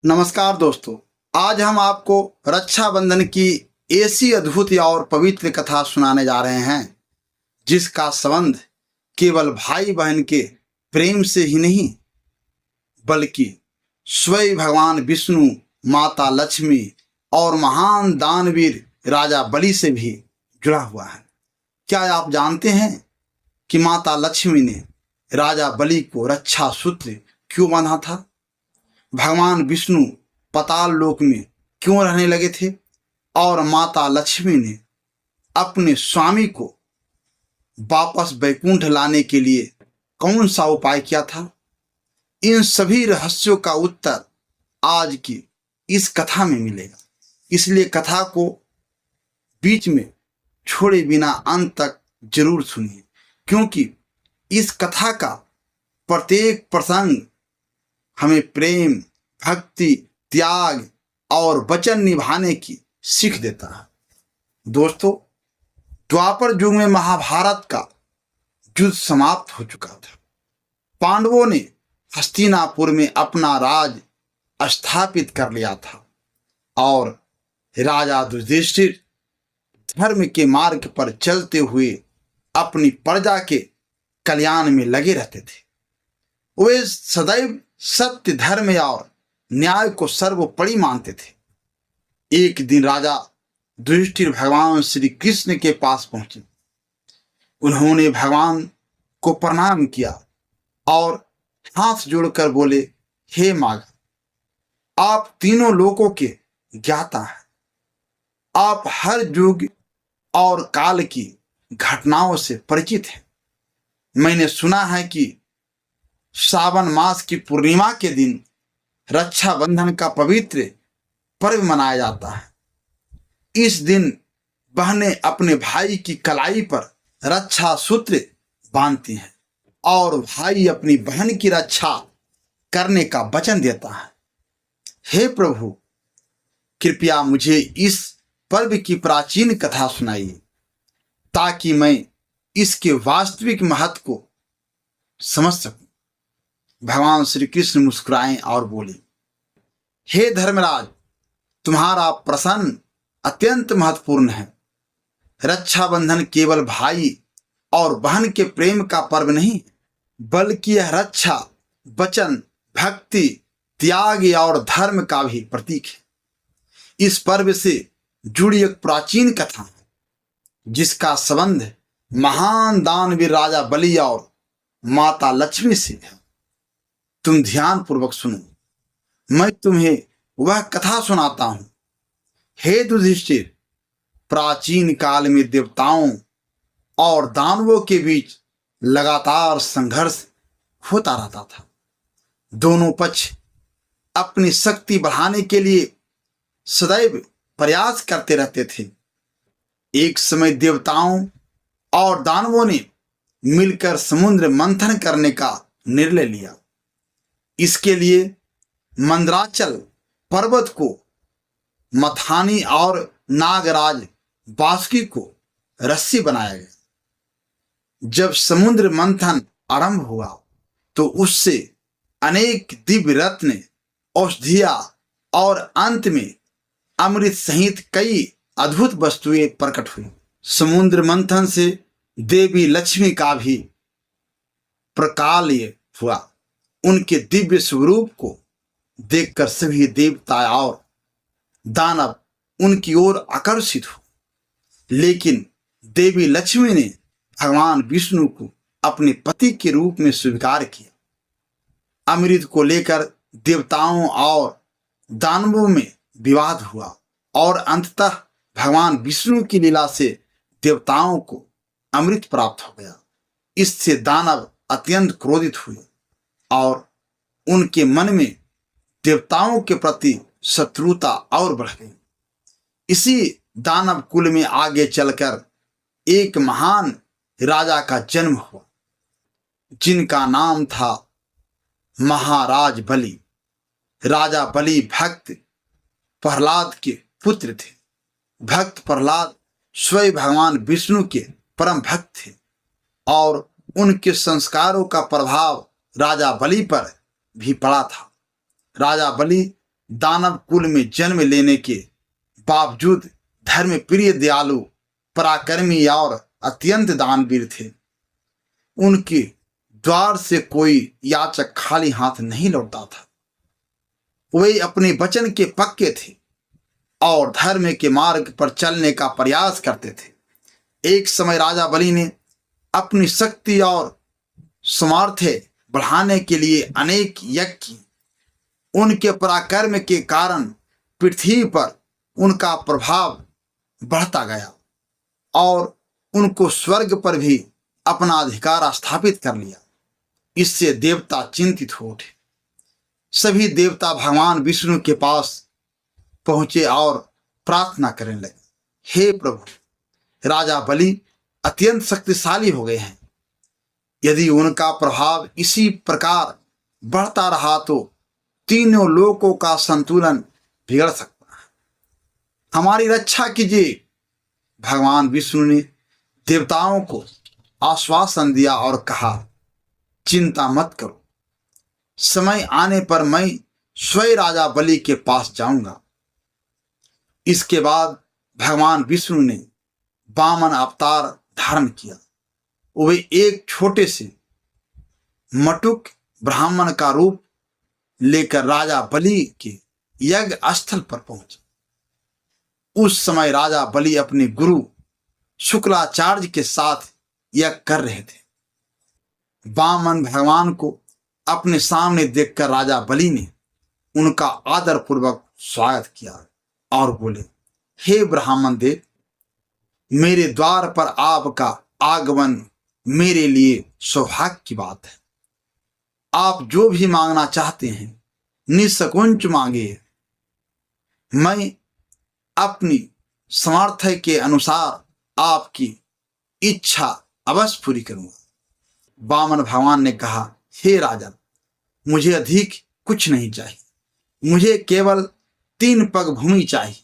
नमस्कार दोस्तों। आज हम आपको रक्षाबंधन की ऐसी अद्भुत और पवित्र कथा सुनाने जा रहे हैं जिसका संबंध केवल भाई बहन के प्रेम से ही नहीं बल्कि स्वयं भगवान विष्णु, माता लक्ष्मी और महान दानवीर राजा बलि से भी जुड़ा हुआ है। क्या आप जानते हैं कि माता लक्ष्मी ने राजा बलि को रक्षा सूत्र क्यों बांधा था? भगवान विष्णु पाताल लोक में क्यों रहने लगे थे और माता लक्ष्मी ने अपने स्वामी को वापस वैकुंठ लाने के लिए कौन सा उपाय किया था? इन सभी रहस्यों का उत्तर आज की इस कथा में मिलेगा। इसलिए कथा को बीच में छोड़े बिना अंत तक जरूर सुनिए, क्योंकि इस कथा का प्रत्येक प्रसंग हमें प्रेम, भक्ति, त्याग और वचन निभाने की सीख देता है। दोस्तों, द्वापर युग में महाभारत का युद्ध समाप्त हो चुका था। पांडवों ने हस्तिनापुर में अपना राज स्थापित कर लिया था और राजा युधिष्ठिर धर्म के मार्ग पर चलते हुए अपनी प्रजा के कल्याण में लगे रहते थे। वे सदैव सत्य, धर्म और न्याय को सर्वोपरि मानते थे। एक दिन राजा युधिष्ठिर भगवान श्री कृष्ण के पास पहुंचे। उन्होंने भगवान को प्रणाम किया और हाथ जोड़कर बोले, हे माघ, आप तीनों लोकों के ज्ञाता हैं। आप हर युग और काल की घटनाओं से परिचित हैं। मैंने सुना है कि सावन मास की पूर्णिमा के दिन रक्षाबंधन का पवित्र पर्व मनाया जाता है। इस दिन बहनें अपने भाई की कलाई पर रक्षा सूत्र बांधती हैं और भाई अपनी बहन की रक्षा करने का वचन देता है। हे प्रभु, कृपया मुझे इस पर्व की प्राचीन कथा सुनाइए ताकि मैं इसके वास्तविक महत्व को समझ सकूं। भगवान श्री कृष्ण मुस्कुराए और बोले, हे धर्मराज, तुम्हारा प्रश्न अत्यंत महत्वपूर्ण है। रक्षाबंधन केवल भाई और बहन के प्रेम का पर्व नहीं, बल्कि यह रक्षा, वचन, भक्ति, त्याग और धर्म का भी प्रतीक है। इस पर्व से जुड़ी एक प्राचीन कथा है जिसका संबंध महान दानवीर राजा बलि और माता लक्ष्मी से है। तुम ध्यान पूर्वक सुनो, मैं तुम्हें वह कथा सुनाता हूं। हे युधिष्ठिर, प्राचीन काल में देवताओं और दानवों के बीच लगातार संघर्ष होता रहता था। दोनों पक्ष अपनी शक्ति बढ़ाने के लिए सदैव प्रयास करते रहते थे। एक समय देवताओं और दानवों ने मिलकर समुद्र मंथन करने का निर्णय लिया। इसके लिए मंदराचल पर्वत को, मथानी और नागराज बासुकी को रस्सी बनाया गया। जब समुद्र मंथन आरंभ हुआ तो उससे अनेक दिव्य रत्न, औषधियां और अंत में अमृत सहित कई अद्भुत वस्तुएं प्रकट हुई। समुद्र मंथन से देवी लक्ष्मी का भी प्रकाल्य हुआ। उनके दिव्य स्वरूप को देखकर सभी देवता और दानव उनकी ओर आकर्षित हुए। लेकिन देवी लक्ष्मी ने भगवान विष्णु को अपने पति के रूप में स्वीकार किया। अमृत को लेकर देवताओं और दानवों में विवाद हुआ और अंततः भगवान विष्णु की लीला से देवताओं को अमृत प्राप्त हो गया। इससे दानव अत्यंत क्रोधित हुए और उनके मन में देवताओं के प्रति शत्रुता और बढ़ गई। इसी दानव कुल में आगे चलकर एक महान राजा का जन्म हुआ जिनका नाम था महाराज बलि। राजा बलि भक्त प्रहलाद के पुत्र थे। भक्त प्रहलाद स्वयं भगवान विष्णु के परम भक्त थे और उनके संस्कारों का प्रभाव राजा बलि पर भी पड़ा था। राजा बलि दानव कुल में जन्म लेने के बावजूद धर्म प्रिय, दयालु, पराक्रमी और अत्यंत दानवीर थे। उनके द्वार से कोई याचक खाली हाथ नहीं लौटता था। वे अपने वचन के पक्के थे और धर्म के मार्ग पर चलने का प्रयास करते थे। एक समय राजा बलि ने अपनी शक्ति और सामर्थ्य बढ़ाने के लिए अनेक यज्ञ किए। उनके पराक्रम के कारण पृथ्वी पर उनका प्रभाव बढ़ता गया और उनको स्वर्ग पर भी अपना अधिकार स्थापित कर लिया। इससे देवता चिंतित हो उठे। सभी देवता भगवान विष्णु के पास पहुंचे और प्रार्थना करने लगे, हे प्रभु, राजा बलि अत्यंत शक्तिशाली हो गए हैं। यदि उनका प्रभाव इसी प्रकार बढ़ता रहा तो तीनों लोकों का संतुलन बिगड़ सकता है। हमारी रक्षा कीजिए। भगवान विष्णु ने देवताओं को आश्वासन दिया और कहा, चिंता मत करो, समय आने पर मैं स्वयं राजा बलि के पास जाऊंगा। इसके बाद भगवान विष्णु ने वामन अवतार धारण किया। वे एक छोटे से मटुक ब्राह्मण का रूप लेकर राजा बलि के यज्ञ स्थल पर पहुंचे। उस समय राजा बलि अपने गुरु शुक्लाचार्य के साथ यज्ञ कर रहे थे। वामन भगवान को अपने सामने देखकर राजा बलि ने उनका आदर पूर्वक स्वागत किया और बोले, हे ब्राह्मण देव, मेरे द्वार पर आपका आगमन मेरे लिए सौभाग्य की बात है। आप जो भी मांगना चाहते हैं निसंकोच मांगिए। मैं अपनी सामर्थ्य के अनुसार आपकी इच्छा अवश्य पूरी करूंगा। वामन भगवान ने कहा, हे राजन, मुझे अधिक कुछ नहीं चाहिए। मुझे केवल 3 पग भूमि चाहिए।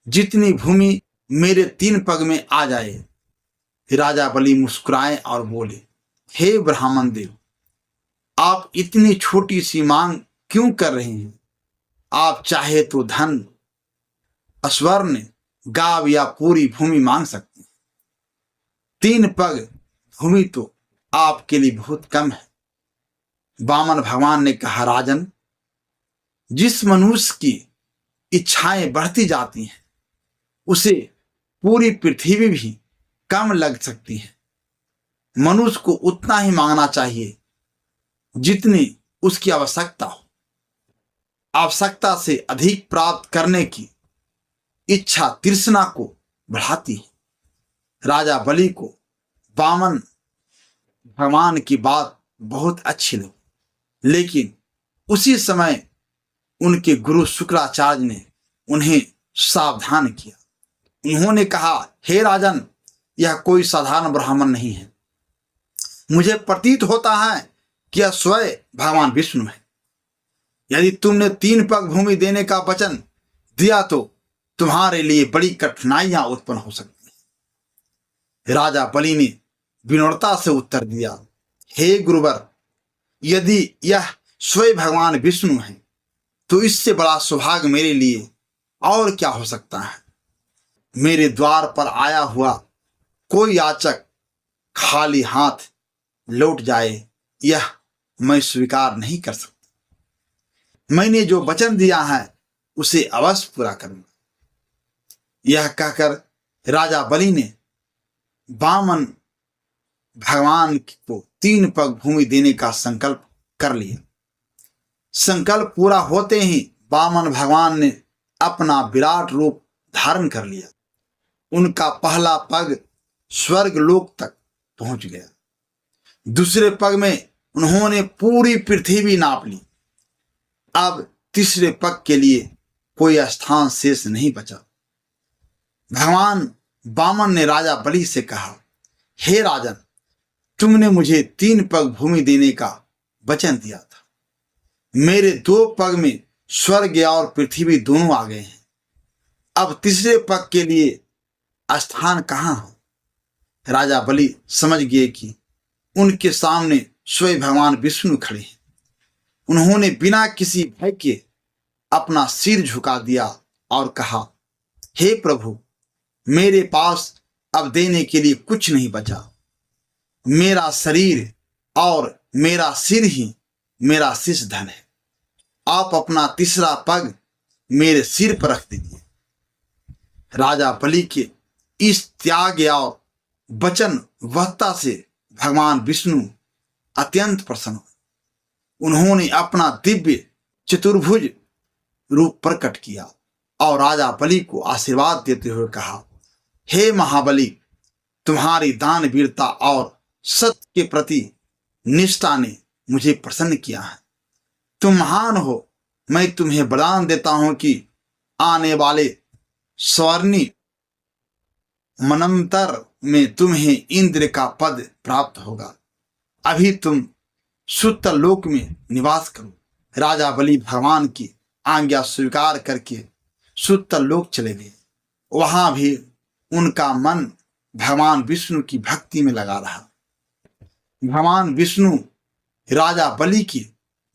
जितनी भूमि मेरे 3 पग में आ जाए। राजा बलि मुस्कुराए और बोले, हे ब्राह्मण देव, आप इतनी छोटी सी मांग क्यों कर रहे हैं? आप चाहे तो धन, स्वर्ण, गाव या पूरी भूमि मांग सकते हैं। 3 पग भूमि तो आपके लिए बहुत कम है। वामन भगवान ने कहा, राजन, जिस मनुष्य की इच्छाएं बढ़ती जाती हैं उसे पूरी पृथ्वी भी कम लग सकती है। मनुष्य को उतना ही मांगना चाहिए जितनी उसकी आवश्यकता हो। आवश्यकता से अधिक प्राप्त करने की इच्छा तृष्णा को बढ़ाती है। राजा बलि को वामन भगवान की बात बहुत अच्छी लगी, लेकिन उसी समय उनके गुरु शुक्राचार्य ने उन्हें सावधान किया। उन्होंने कहा, हे राजन, यह कोई साधारण ब्राह्मण नहीं है। मुझे प्रतीत होता है कि यह स्वयं भगवान विष्णु है। यदि तुमने 3 पग भूमि देने का वचन दिया तो तुम्हारे लिए बड़ी कठिनाइयां उत्पन्न हो सकती हैं। राजा बलि ने विनम्रता से उत्तर दिया, हे गुरुवर, यदि यह स्वयं भगवान विष्णु है तो इससे बड़ा सौभाग्य मेरे लिए और क्या हो सकता है। मेरे द्वार पर आया हुआ कोई याचक खाली हाथ लौट जाए, यह मैं स्वीकार नहीं कर सकता। मैंने जो वचन दिया है उसे अवश्य पूरा करूंगा। यह कहकर राजा बलि ने वामन भगवान को 3 पग भूमि देने का संकल्प कर लिया। संकल्प पूरा होते ही वामन भगवान ने अपना विराट रूप धारण कर लिया। उनका पहला पग स्वर्ग लोक तक पहुंच गया। दूसरे पग में उन्होंने पूरी पृथ्वी नाप ली। अब तीसरे पग के लिए कोई स्थान शेष नहीं बचा। भगवान वामन ने राजा बलि से कहा, हे राजन, तुमने मुझे 3 पग भूमि देने का वचन दिया था। मेरे 2 पग में स्वर्ग और पृथ्वी दोनों आ गए हैं। अब तीसरे पग के लिए स्थान कहाँ हो? राजा बलि समझ गए कि उनके सामने स्वयं भगवान विष्णु खड़े हैं। उन्होंने बिना किसी भय के अपना सिर झुका दिया और कहा, हे प्रभु, मेरे पास अब देने के लिए कुछ नहीं बचा। मेरा शरीर और मेरा सिर ही मेरा शीश धन है। आप अपना तीसरा पग मेरे सिर पर रख दीजिए। राजा बलि के इस त्याग और वचनबद्धता से भगवान विष्णु अत्यंत प्रसन्न हुए। उन्होंने अपना दिव्य चतुर्भुज रूप प्रकट किया और राजा बलि को आशीर्वाद देते हुए कहा, हे महाबली, तुम्हारी दान वीरता और सत्य के प्रति निष्ठा ने मुझे प्रसन्न किया है। तुम महान हो। मैं तुम्हें वरदान देता हूं कि आने वाले स्वर्णी मनंतर में तुम्हें इंद्र का पद प्राप्त होगा। अभी तुम सुतल लोक में निवास करो। राजा बलि भगवान की आज्ञा स्वीकार करके सुतल लोक चले गए। वहां भी उनका मन भगवान विष्णु की भक्ति में लगा रहा। भगवान विष्णु राजा बलि की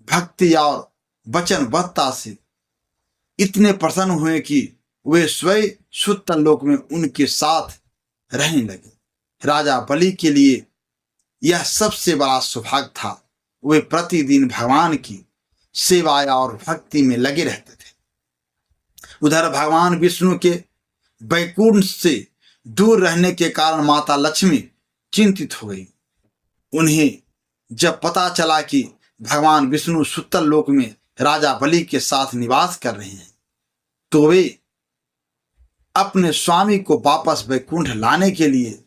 भक्ति और वचनबद्धता से इतने प्रसन्न हुए कि वे स्वयं सुतल लोक में उनके साथ रहने लगे। राजा बलि के लिए यह सबसे बड़ा सौभाग्य था। वे प्रतिदिन भगवान की सेवा और भक्ति में लगे रहते थे। उधर भगवान विष्णु के वैकुंठ से दूर रहने के कारण माता लक्ष्मी चिंतित हो गई। उन्हें जब पता चला कि भगवान विष्णु सुतल लोक में राजा बलि के साथ निवास कर रहे हैं, तो वे अपने स्वामी को वापस वैकुंठ लाने के लिए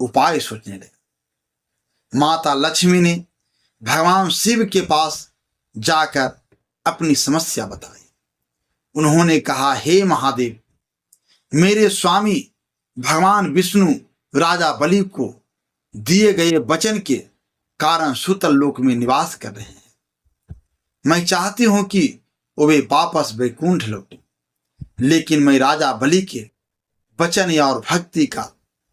उपाय सोचने लगे। माता लक्ष्मी ने भगवान शिव के पास जाकर अपनी समस्या बताई। उन्होंने कहा, हे महादेव, मेरे स्वामी भगवान विष्णु राजा बलि को दिए गए वचन के कारण सुतल लोक में निवास कर रहे हैं। मैं चाहती हूं कि वे वापस वैकुंठ लौटे, लेकिन मैं राजा बलि के वचन और भक्ति का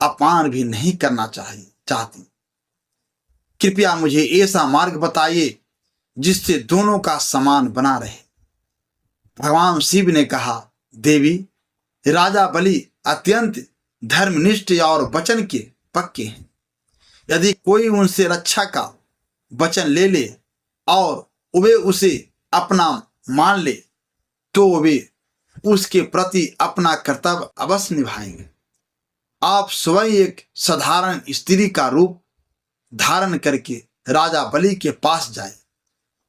अपमान भी नहीं करना चाहती। कृपया मुझे ऐसा मार्ग बताइए जिससे दोनों का सम्मान बना रहे। भगवान शिव ने कहा, देवी, राजा बलि अत्यंत धर्मनिष्ठ और वचन के पक्के हैं। यदि कोई उनसे रक्षा का वचन ले ले और वे उसे अपना मान ले, तो वे उसके प्रति अपना कर्तव्य अवश्य निभाएंगे। आप स्वयं एक साधारण स्त्री का रूप धारण करके राजा बलि के पास जाए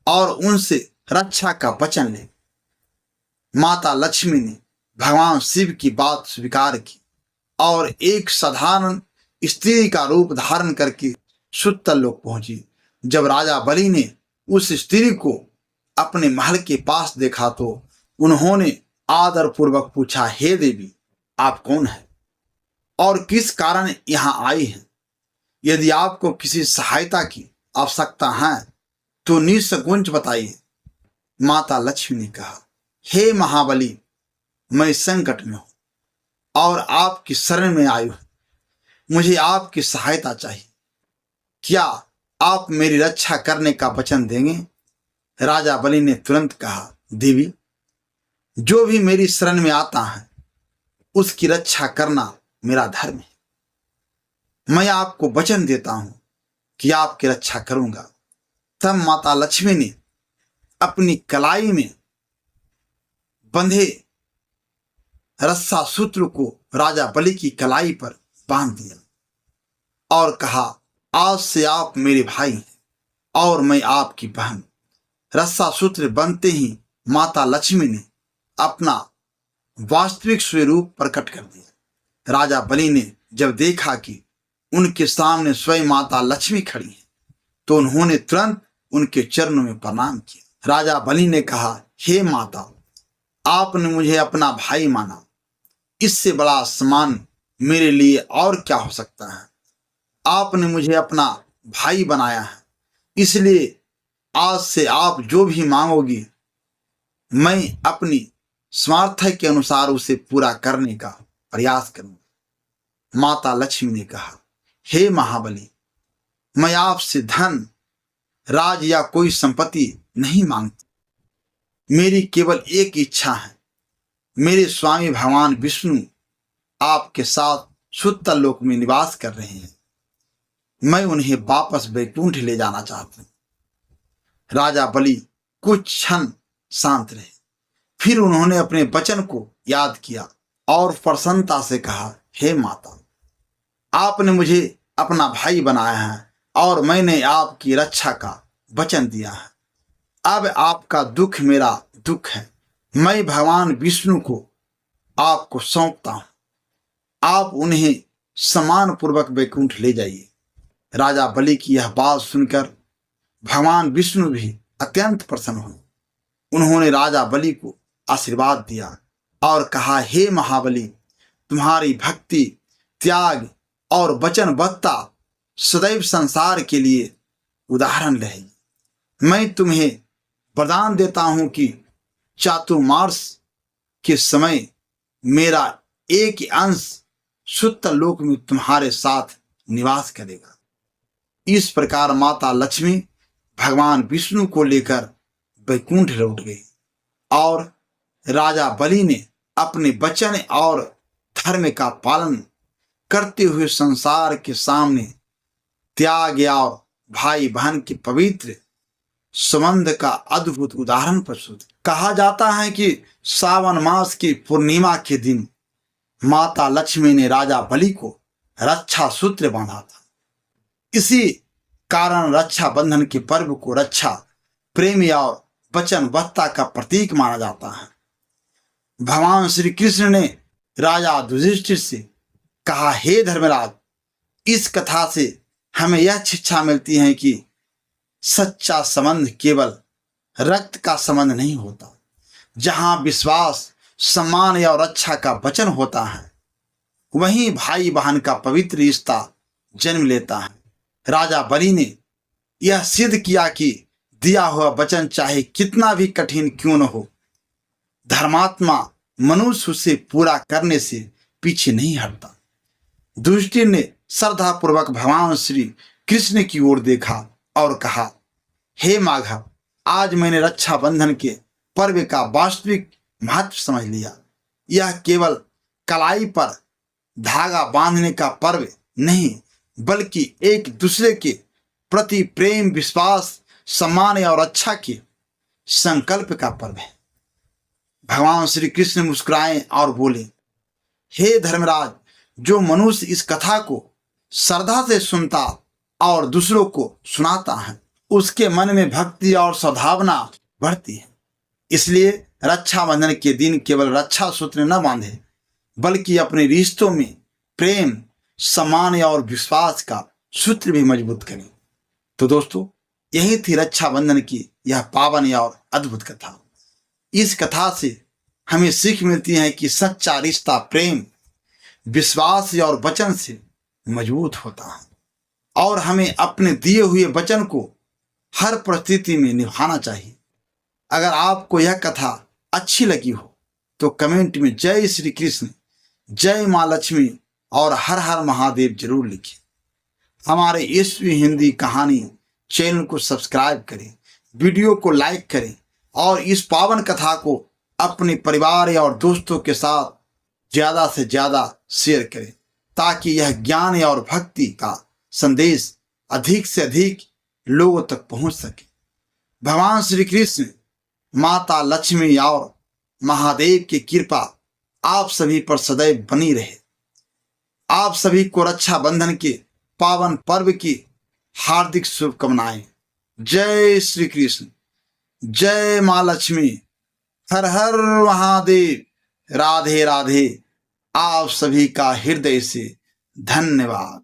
और उनसे रक्षा का वचन ले। माता लक्ष्मी ने भगवान शिव की बात स्वीकार की और एक साधारण स्त्री का रूप धारण करके सुतल लोक पहुंची। जब राजा बलि ने उस स्त्री को अपने महल के पास देखा तो उन्होंने आदर पूर्वक पूछा, हे देवी, आप कौन हैं और किस कारण यहाँ आई हैं? यदि आपको किसी सहायता की आवश्यकता है तो निसंकोच बताइए। माता लक्ष्मी ने कहा, हे महाबली, मैं संकट में हूं और आपकी शरण में आई हूं। मुझे आपकी सहायता चाहिए। क्या आप मेरी रक्षा करने का वचन देंगे? राजा बलि ने तुरंत कहा, देवी, जो भी मेरी शरण में आता है उसकी रक्षा करना मेरा धर्म है। मैं आपको वचन देता हूं कि आपकी रक्षा करूंगा। तब माता लक्ष्मी ने अपनी कलाई में बंधे रस्सा सूत्र को राजा बलि की कलाई पर बांध दिया और कहा, आज से आप मेरे भाई हैं और मैं आपकी बहन। रस्सा सूत्र बनते ही माता लक्ष्मी ने अपना वास्तविक स्वरूप प्रकट कर दिया। राजा बलि ने जब देखा कि उनके सामने स्वयं माता लक्ष्मी खड़ी है तो उन्होंने तुरंत उनके चरणों में प्रणाम किया। राजा बलि ने कहा, हे माता, आपने मुझे अपना भाई माना। इससे बड़ा सम्मान मेरे लिए और क्या हो सकता है। आपने मुझे अपना भाई बनाया है, इसलिए आज से आप जो भी मांगोगी मैं अपनी सामर्थ्य के अनुसार उसे पूरा करने का प्रयास करूंगा। माता लक्ष्मी ने कहा, हे महाबली, मैं आपसे धन, राज या कोई संपत्ति नहीं मांगती। मेरी केवल एक इच्छा है, मेरे स्वामी भगवान विष्णु आपके साथ सुतल लोक में निवास कर रहे हैं, मैं उन्हें वापस वैकुंठ ले जाना चाहता हूं। राजा बलि कुछ क्षण शांत रहे, फिर उन्होंने अपने वचन को याद किया और प्रसन्नता से कहा, हे माता, आपने मुझे अपना भाई बनाया है और मैंने आपकी रक्षा का वचन दिया है। अब आपका दुख मेरा दुख है, मैं भगवान विष्णु को आपको सौंपता हूं, आप उन्हें सम्मान पूर्वक वैकुंठ ले जाइए। राजा बलि की यह बात सुनकर भगवान विष्णु भी अत्यंत प्रसन्न हुए। उन्होंने राजा बलि को आशीर्वाद दिया और कहा, हे महाबली, तुम्हारी भक्ति, त्याग और वचनबद्धता सदैव संसार के लिए उदाहरण रहेगी। मैं तुम्हें वरदान देता हूं कि चातुर्मास के समय मेरा एक अंश सुतल लोक में तुम्हारे साथ निवास करेगा। इस प्रकार माता लक्ष्मी भगवान विष्णु को लेकर वैकुंठ लौट गई और राजा बलि ने अपने वचन और धर्म का पालन करते हुए संसार के सामने त्याग और भाई बहन के पवित्र संबंध का अद्भुत उदाहरण प्रस्तुत। कहा जाता है कि सावन मास की पूर्णिमा के दिन माता लक्ष्मी ने राजा बलि को रक्षा सूत्र बांधा था। इसी कारण रक्षा बंधन के पर्व को रक्षा, प्रेम और वचनबद्धता का प्रतीक माना जाता है। भगवान श्री कृष्ण ने राजा युधिष्ठिर से कहा, हे धर्मराज, इस कथा से हमें यह शिक्षा मिलती है कि सच्चा संबंध केवल रक्त का संबंध नहीं होता। जहां विश्वास, सम्मान और रक्षा का वचन होता है, वहीं भाई बहन का पवित्र रिश्ता जन्म लेता है। राजा बलि ने यह सिद्ध किया कि दिया हुआ वचन चाहे कितना भी कठिन क्यों न हो, धर्मात्मा मनुष्य उसे पूरा करने से पीछे नहीं हटता। युधिष्ठिर ने श्रद्धापूर्वक भगवान श्री कृष्ण की ओर देखा और कहा, हे माधव, आज मैंने रक्षा बंधन के पर्व का वास्तविक महत्व समझ लिया। यह केवल कलाई पर धागा बांधने का पर्व नहीं, बल्कि एक दूसरे के प्रति प्रेम, विश्वास, सम्मान और रक्षा के संकल्प का पर्व है। भगवान श्री कृष्ण मुस्कुराए और बोले, हे धर्मराज, जो मनुष्य इस कथा को श्रद्धा से सुनता और दूसरों को सुनाता है, उसके मन में भक्ति और सद्भावना बढ़ती है। इसलिए रक्षाबंधन के दिन केवल रक्षा सूत्र न बांधे, बल्कि अपने रिश्तों में प्रेम, सम्मान और विश्वास का सूत्र भी मजबूत करें। तो दोस्तों, यही थी रक्षाबंधन की यह पावन और अद्भुत कथा। इस कथा से हमें सीख मिलती है कि सच्चा रिश्ता प्रेम, विश्वास और वचन से मजबूत होता है और हमें अपने दिए हुए वचन को हर परिस्थिति में निभाना चाहिए। अगर आपको यह कथा अच्छी लगी हो तो कमेंट में जय श्री कृष्ण, जय माँ लक्ष्मी और हर हर महादेव जरूर लिखें। हमारे यशस्वी हिंदी कहानी चैनल को सब्सक्राइब करें, वीडियो को लाइक करें और इस पावन कथा को अपने परिवार और दोस्तों के साथ ज़्यादा से ज़्यादा शेयर करें, ताकि यह ज्ञान और भक्ति का संदेश अधिक से अधिक लोगों तक पहुंच सके। भगवान श्री कृष्ण, माता लक्ष्मी और महादेव की कृपा आप सभी पर सदैव बनी रहे। आप सभी को रक्षाबंधन के पावन पर्व की हार्दिक शुभकामनाएं। जय श्री कृष्ण, जय माँ लक्ष्मी, हर हर महादेव, राधे राधे। आप सभी का हृदय से धन्यवाद।